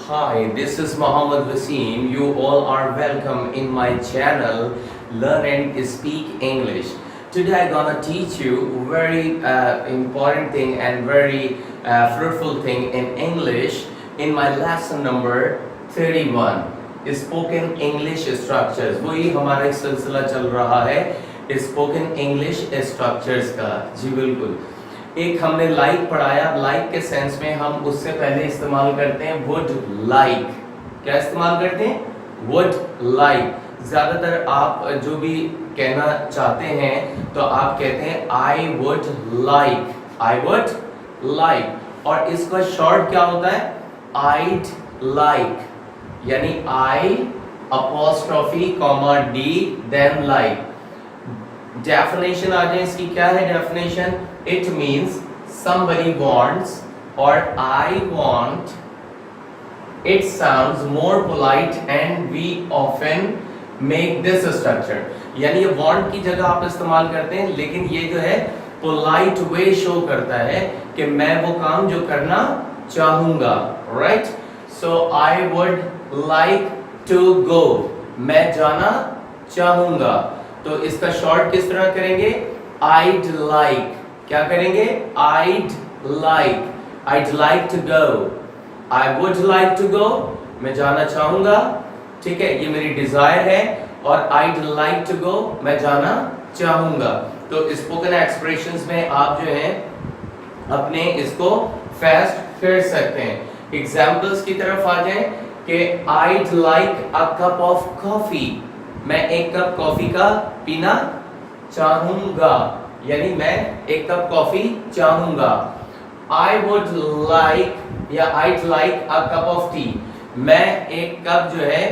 Hi, this is Mohammed Waseem. You all are welcome in my channel Learn and Speak English. Today I'm gonna teach you very important thing and very fruitful thing in English in my lesson number 31. Spoken English structures. वही हमारा एक सिलसिला चल रहा है spoken English structures का। जी बिल्कुल। एक हमने लाइक पढ़ाया, लाइक के सेंस में हम उससे पहले इस्तेमाल करते हैं वुड लाइक। क्या इस्तेमाल करते हैं? Would like. ज्यादातर आप जो भी कहना चाहते हैं तो आप कहते हैं I would like, I would like. और इसका शॉर्ट क्या होता है? आइड लाइक, यानी I apostrophe comma d then like. Definition आ जाए इसकी, क्या है definition? It means somebody wants or I want. It sounds more polite and we often make this structure. यानी ये want की जगह आप इस्तेमाल करते हैं, लेकिन ये जो है polite way show करता है कि मैं वो काम जो करना चाहूँगा, right? So I would like to go. मैं जाना चाहूँगा। तो इसका शॉर्ट किस तरह करेंगे? I'd like. क्या करेंगे? I'd like. I'd like to go. I would like to go. मैं जाना चाहूँगा, ठीक है, ये मेरी डिजायर है। और I'd like to go, मैं जाना चाहूँगा। तो स्पोकन एक्सप्रेशंस में आप जो है अपने इसको फास्ट कर सकते हैं। एग्जाम्पल्स की तरफ आ जाएं कि I'd like a cup of coffee. मैं एक कप कॉफी का पीना चाहूँगा, यानी मैं एक कप कॉफी चाहूंगा। I would like या I'd like a cup of tea. मैं एक कप जो है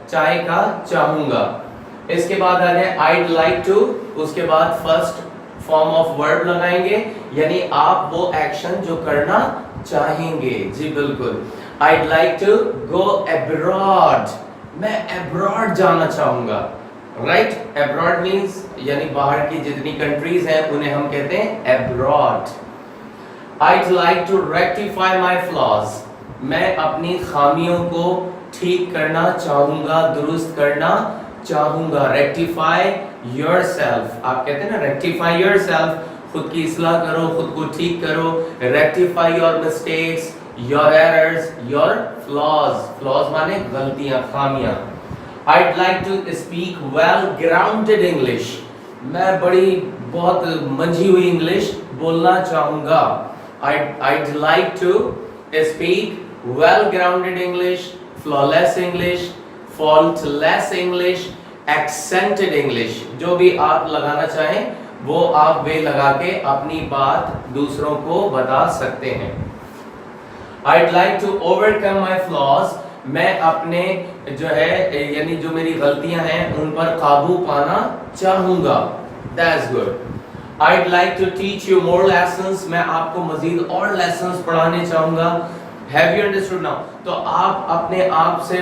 चाय का चाहूंगा। इसके बाद आ जाए I'd like to, उसके बाद फर्स्ट फॉर्म ऑफ वर्ब लगाएंगे, यानी आप वो एक्शन जो करना चाहेंगे। जी बिल्कुल। I'd like to go abroad. मैं abroad जाना चाहूंगा, राइट? abroad मीन्स यानी बाहर की जितनी कंट्रीज हैं उन्हें हम कहते हैं abroad. I'd like to rectify my flaws. मैं अपनी खामियों को ठीक करना चाहूंगा, दुरुस्त करना चाहूंगा। rectify yourself, आप कहते हैं ना rectify yourself, खुद की इस्लाह करो, खुद को ठीक करो। rectify your mistakes, your errors, your flaws. flaws माने गलतियां, खामियां। I'd like to speak well-grounded English. मैं बड़ी बहुत मंझी हुई इंग्लिश बोलना चाहूँगा। I'd like to speak well-grounded English, flawless English, faultless English, accented English. जो भी आप लगाना चाहें वो आप वे लगा के अपनी बात दूसरों को बता सकते हैं। I'd like to overcome my flaws. मैं अपने जो है यानी जो मेरी गलतियां हैं उन पर काबू पाना चाहूंगा। That's good. I'd like to teach you more lessons. मैं आपको मजीद और lessons पढ़ाने चाहूंगा। Have you understood now? तो आप अपने आप से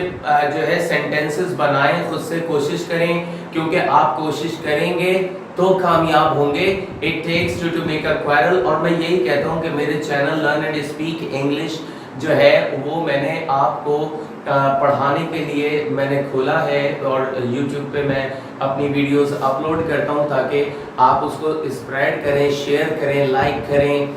जो है sentences बनाएं, खुद से कोशिश करें, क्योंकि आप कोशिश करेंगे तो कामयाब होंगे। It takes two to make a quarrel. और मैं यही कहता हूँ कि मेरे channel Learn and Speak English जो है वो मैंने आपको पढ़ाने के लिए मैंने खोला है, और YouTube पे मैं अपनी वीडियोस अपलोड करता हूँ ताकि आप उसको स्प्रेड करें, शेयर करें, लाइक करें,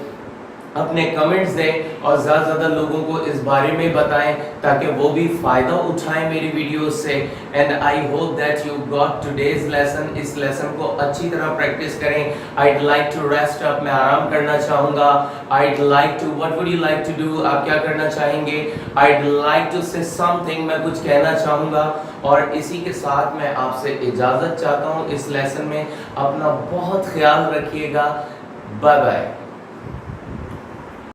अपने कमेंट्स दें और ज़्यादा से ज़्यादा लोगों को इस बारे में बताएं ताकि वो भी फ़ायदा उठाएं मेरी वीडियोस से। And I hope that you got today's lesson. इस लेसन को अच्छी तरह प्रैक्टिस करें। I'd like to rest up, मैं आराम करना चाहूँगा। I'd like to, what would you like to do, आप क्या करना चाहेंगे? I'd like to say something, मैं कुछ कहना चाहूँगा। और इसी के साथ मैं आपसे इजाज़त चाहता हूँ इस लेसन में। अपना बहुत ख्याल रखिएगा। Bye bye.